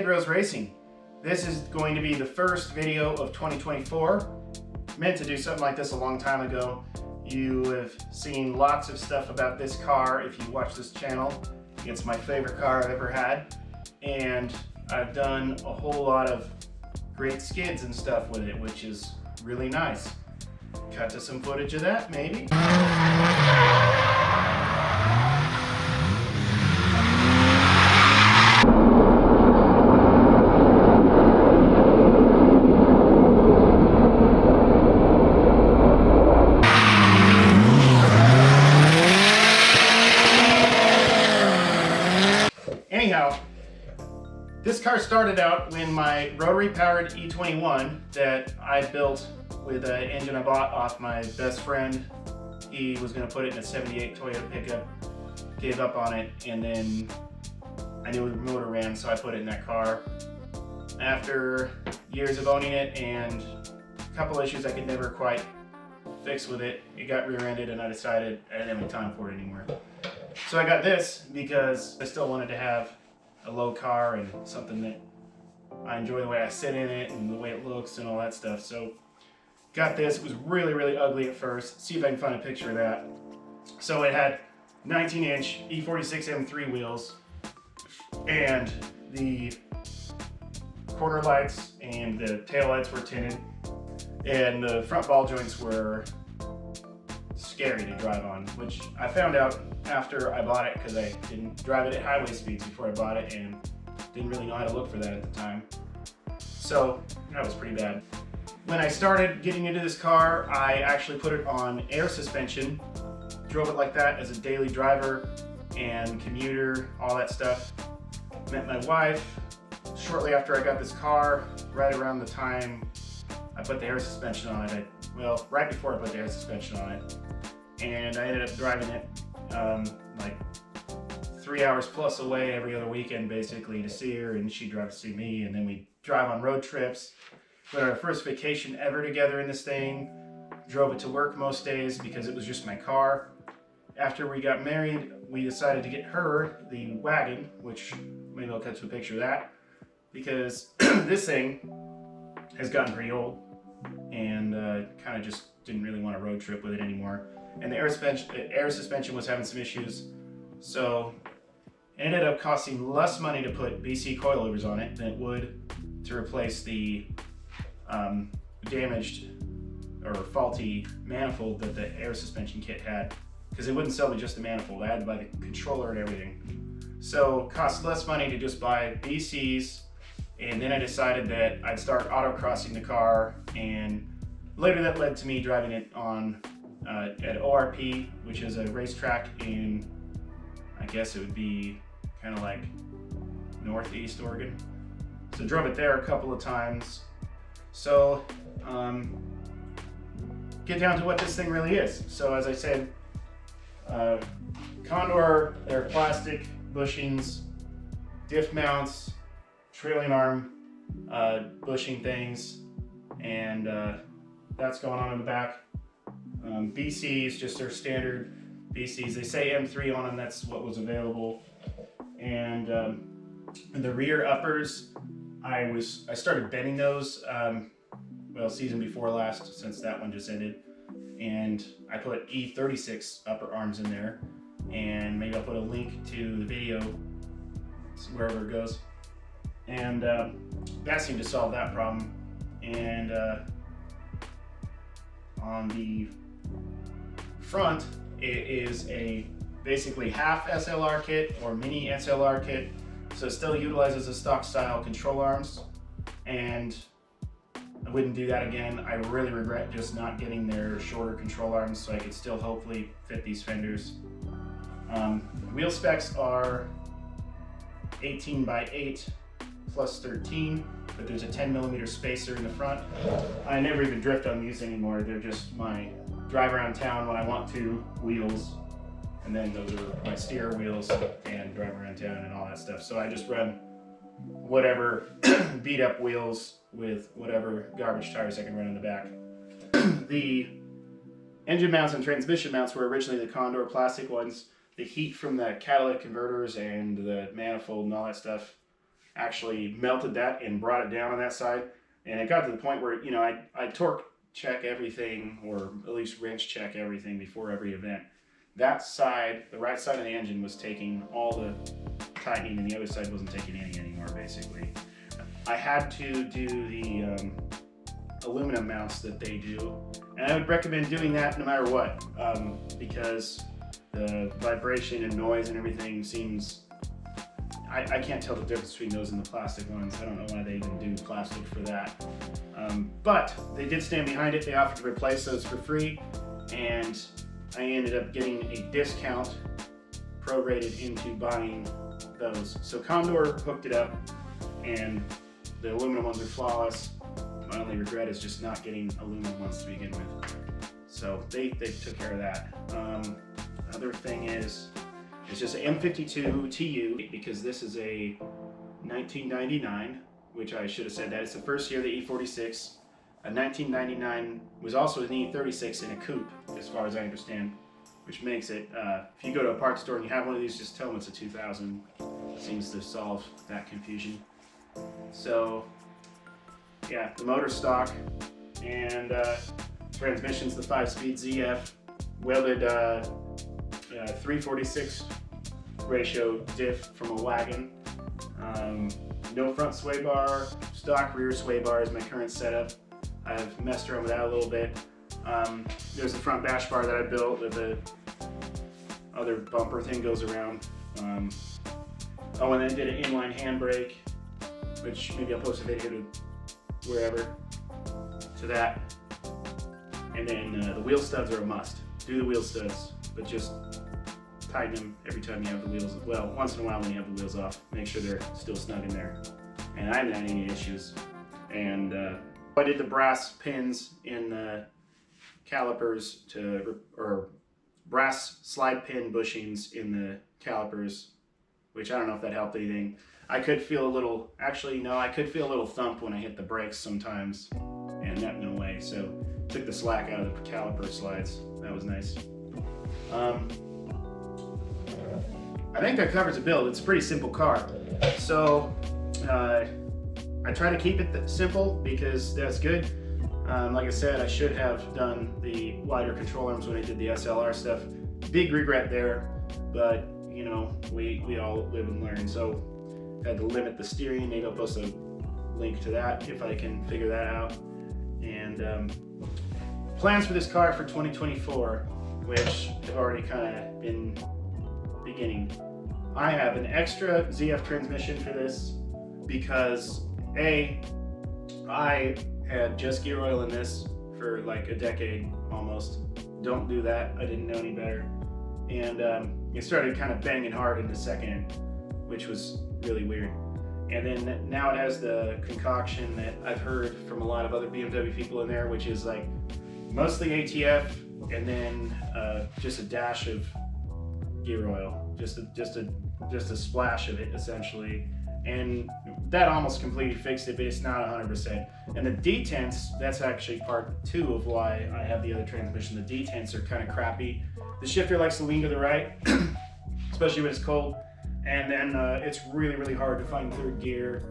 Rose Racing. This is going to be the first video of 2024. Meant to do something like this a long time ago. You have seen lots of stuff about this car if you watch this channel. It's my favorite car I've ever had, and I've done a whole lot of great skids and stuff with it, which is really nice. Cut to some footage of that, maybe. Anyhow, this car started out when my rotary powered E21 that I built with an engine I bought off my best friend. He was going to put it in a 78 Toyota pickup, gave up on it, and then I knew the motor ran, so I put it in that car. After years of owning it and a couple issues I could never quite fix with it, it got rear-ended, and I decided I didn't have any time for it anymore. So I got this because I still wanted to have a low car and something that I enjoy the way I sit in it and the way it looks and all that stuff. So got this. It was really, really ugly at first. See if I can find a picture of that. So it had 19-inch E46 M3 wheels, and the corner lights and the tail lights were tinted, and the front ball joints were scary to drive on, which I found out after I bought it because I didn't drive it at highway speeds before I bought it and didn't really know how to look for that at the time. So that was pretty bad. When I started getting into this car, I actually put it on air suspension, drove it like that as a daily driver and commuter, all that stuff. Met my wife shortly after I got this car, right around the time I put the air suspension on it. Well, right before I put the air suspension on it. And I ended up driving it like 3 hours plus away every other weekend basically to see her, and she'd drive to see me, and then we drive on road trips. We had our first vacation ever together in this thing. Drove it to work most days because it was just my car. After we got married, we decided to get her the wagon, which maybe I'll cut to a picture of that, because this thing has gotten pretty old and kind of just didn't really want a road trip with it anymore. And the air suspension was having some issues, so it ended up costing less money to put BC coilovers on it than it would to replace the damaged or faulty manifold that the air suspension kit had, because it wouldn't sell me just the manifold. I had to buy the controller and everything. So it cost less money to just buy BCs, and then I decided that I'd start autocrossing the car, and later that led to me driving it on at ORP, which is a racetrack in, I guess it would be kind of like northeast Oregon. So drove it there a couple of times. So get down to what this thing really is. So as I said, Condor, they're plastic bushings, diff mounts, trailing arm bushing things, and that's going on in the back. BCs, just their standard BCs. They say M3 on them, that's what was available. And the rear uppers, I started bending those, well, season before last, since that one just ended. And I put E46 upper arms in there, and maybe I'll put a link to the video wherever it goes. And that seemed to solve that problem. And on the front, it is a basically half SLR kit or mini SLR kit, so it still utilizes the stock style control arms, and I wouldn't do that again. I really regret just not getting their shorter control arms so I could still hopefully fit these fenders. Wheel specs are 18 by 8 plus 13, but there's a 10mm spacer in the front. I never even drift on these anymore. They're just my drive around town when I want to wheels, and then those are my steer wheels and drive around town and all that stuff. So I just run whatever beat up wheels with whatever garbage tires I can run in the back. The engine mounts and transmission mounts were originally the Condor plastic ones. The heat from the catalytic converters and the manifold and all that stuff actually melted that and brought it down on that side. And it got to the point where, you know, I torque check everything, or at least wrench check everything before every event. That side, the right side of the engine, was taking all the tightening, and the other side wasn't taking any anymore, basically. I had to do the aluminum mounts that they do, and I would recommend doing that no matter what, because the vibration and noise and everything seems, I can't tell the difference between those and the plastic ones. I don't know why they even do plastic for that. But they did stand behind it. They offered to replace those for free, and I ended up getting a discount prorated into buying those. So Condor hooked it up, and the aluminum ones are flawless. My only regret is just not getting aluminum ones to begin with. So they took care of that. Other thing is, it's just an M52 TU, because this is a 1999, which I should have said that. It's the first year of the E46. A 1999 was also an E36 in a coupe, as far as I understand, which makes it, if you go to a parts store and you have one of these, just tell them it's a 2000. It seems to solve that confusion. So, yeah, the motor stock, and transmission's the 5-speed ZF, welded 346 ratio diff from a wagon. No front sway bar, stock rear sway bar is my current setup. I've messed around with that a little bit. There's the front bash bar that I built with the other bumper thing goes around. Oh, and then did an inline handbrake, which maybe I'll post a video to wherever, to that. And then the wheel studs are a must. Do the wheel studs, but just tighten them every time you have the wheels, well, once in a while when you have the wheels off, make sure they're still snug in there. And I haven't had any issues. And I did the brass pins in the calipers or brass slide pin bushings in the calipers, which I don't know if that helped anything. I could feel a little, actually no, I could feel a little thump when I hit the brakes sometimes, and that no way. So took the slack out of the caliper slides. That was nice. I think that covers the build. It's a pretty simple car. So I try to keep it simple because that's good. Like I said, I should have done the wider control arms when I did the SLR stuff. Big regret there, but you know, we all live and learn. So had to limit the steering. Maybe I'll post a link to that if I can figure that out. And plans for this car for 2024, which have already kind of been beginning. I have an extra ZF transmission for this because I had just gear oil in this for like a decade almost. Don't do that. I didn't know any better. And it started kind of banging hard in the second, which was really weird. And then now it has the concoction that I've heard from a lot of other BMW people in there, which is like mostly ATF and then just a dash of gear oil, just a splash of it essentially. And that almost completely fixed it, but it's not 100%. And the detents, that's actually part 2 of why I have the other transmission. The detents are kind of crappy. The shifter likes to lean to the right, especially when it's cold. And then it's really, really hard to find third gear.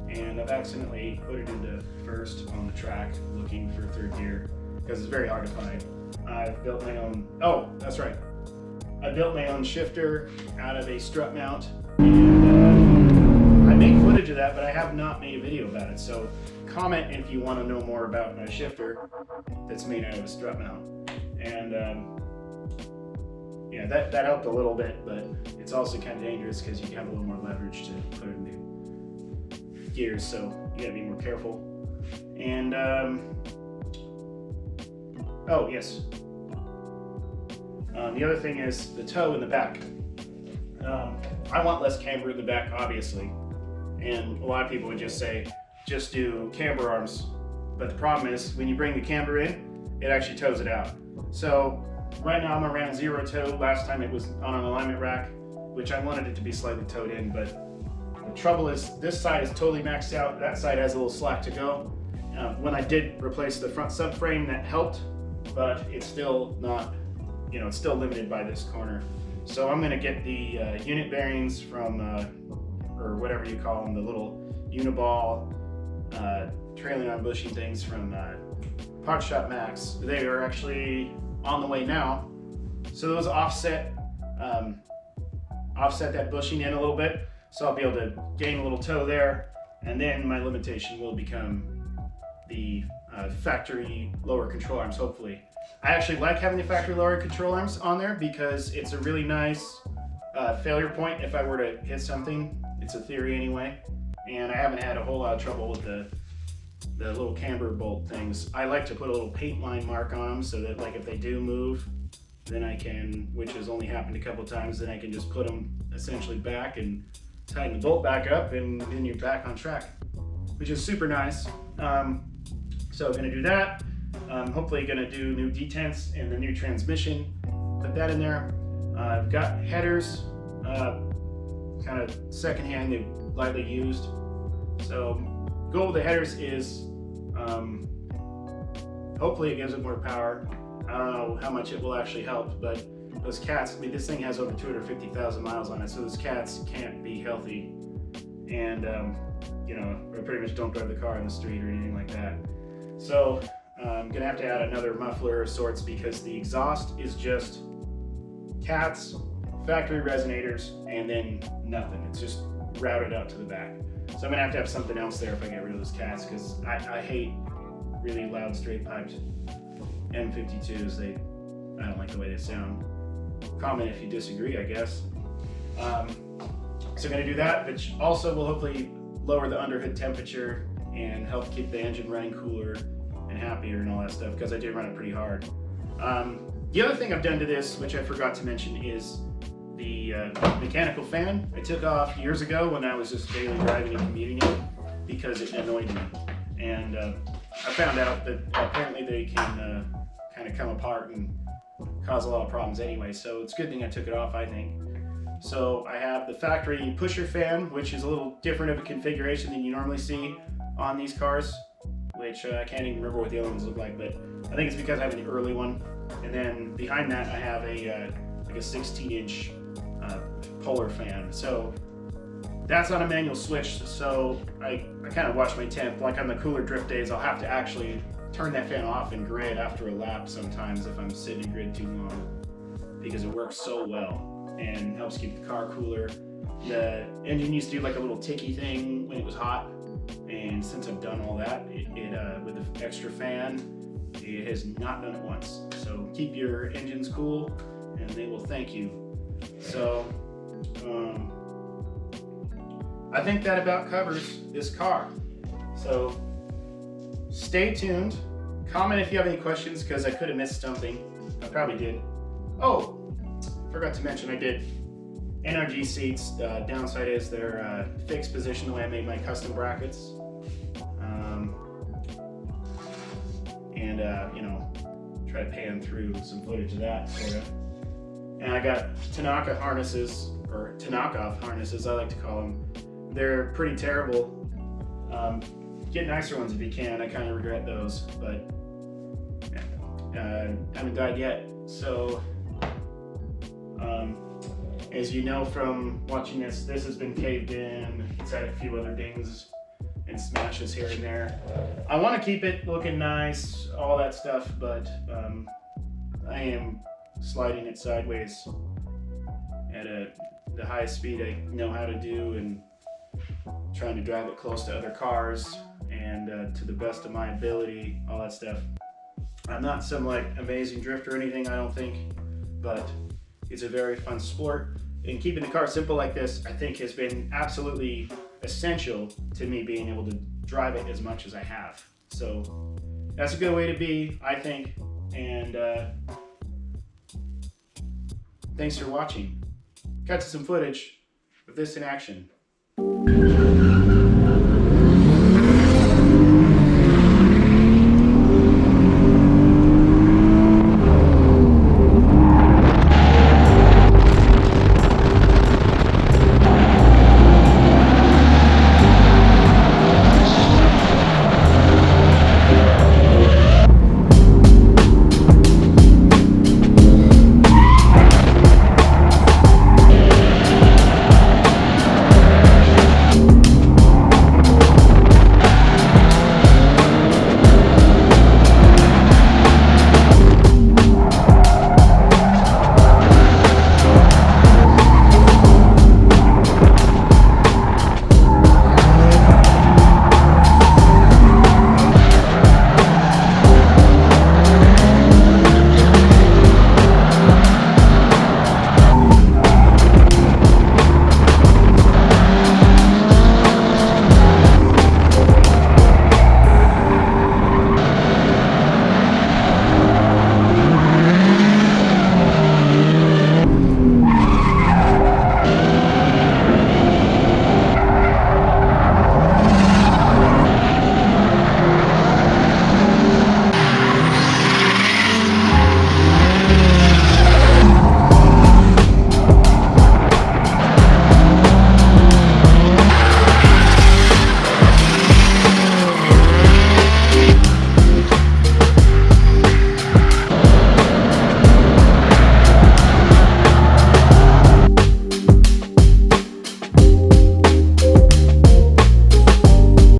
And I've accidentally put it into first on the track looking for third gear because it's very hard to find. I've built my own, oh, that's right. I built my own shifter out of a strut mount. And I made footage of that, but I have not made a video about it. So comment if you want to know more about my shifter that's made out of a strut mount. And yeah, that helped a little bit, but it's also kind of dangerous because you have a little more leverage to put it into gears, so you gotta be more careful. And oh yes, the other thing is the toe in the back. I want less camber in the back, obviously, and a lot of people would just say, just do camber arms. But the problem is, when you bring the camber in, it actually tows it out. So right now I'm around 0 toe. Last time it was on an alignment rack, which I wanted it to be slightly towed in, but the trouble is this side is totally maxed out. That side has a little slack to go. When I did replace the front subframe, that helped, but it's still not, you know, it's still limited by this corner. So I'm gonna get the unit bearings from or whatever you call them, the little uniball trailing on bushing things from Pot Shop Max. They are actually on the way now. So those offset that bushing in a little bit, so I'll be able to gain a little toe there, and then my limitation will become the factory lower control arms, hopefully. I actually like having the factory lower control arms on there because it's a really nice failure point if I were to hit something. It's a theory anyway, and I haven't had a whole lot of trouble with the little camber bolt things. I like to put a little paint line mark on them so that, like, if they do move, then I can, which has only happened a couple times, then I can just put them essentially back and tighten the bolt back up, and then you're back on track, which is super nice. So I'm gonna do that. Hopefully gonna do new detents and the new transmission, put that in there. I've got headers, kind of secondhand, they're lightly used. So goal with the headers is, hopefully it gives it more power. I don't know how much it will actually help, but those cats, I mean, this thing has over 250,000 miles on it, so those cats can't be healthy. And, you know, I pretty much don't drive the car in the street or anything like that. So I'm gonna have to add another muffler of sorts because the exhaust is just cats, factory resonators, and then nothing. It's just routed out to the back. So I'm gonna have to have something else there if I get rid of those cats, because I hate really loud straight piped M52s. I don't like the way they sound. Comment if you disagree, I guess. So I'm gonna do that, which also will hopefully lower the underhood temperature and help keep the engine running cooler and happier and all that stuff, because I do run it pretty hard. The other thing I've done to this, which I forgot to mention, is the mechanical fan. I took off years ago when I was just daily driving and commuting it because it annoyed me. And I found out that apparently they can kind of come apart and cause a lot of problems anyway, so it's a good thing I took it off, I think. So I have the factory pusher fan, which is a little different of a configuration than you normally see on these cars, which I can't even remember what the other ones look like, but I think it's because I have an early one. And then behind that I have a like a 16-inch polar fan. So that's on a manual switch, so I kind of watch my temp. Like on the cooler drift days, I'll have to actually turn that fan off in grid after a lap sometimes if I'm sitting in grid too long, because it works so well and helps keep the car cooler. The engine used to do like a little ticky thing when it was hot, and since I've done all that, with the extra fan, it has not done it once. So keep your engines cool and they will thank you. So I think that about covers this car. So stay tuned. Comment if you have any questions, because I could have missed something. I probably did. Oh, forgot to mention I did NRG seats. Downside is they're fixed position the way I made my custom brackets. You know, try to pan through some footage of that sort of. And I got Tanaka harnesses, or Tanaka harnesses I like to call them. They're pretty terrible. Get nicer ones if you can. I kind of regret those, but haven't died yet. So as you know from watching this has been caved in. It's had a few other dings and smashes here and there. I want to keep it looking nice, all that stuff, but I am sliding it sideways at the highest speed I know how to do, and trying to drive it close to other cars and to the best of my ability, all that stuff. I'm not some like amazing drifter or anything, I don't think, but it's a very fun sport. And keeping the car simple like this, I think, has been absolutely essential to me being able to drive it as much as I have. So that's a good way to be, I think. And thanks for watching. Cut to some footage of this in action.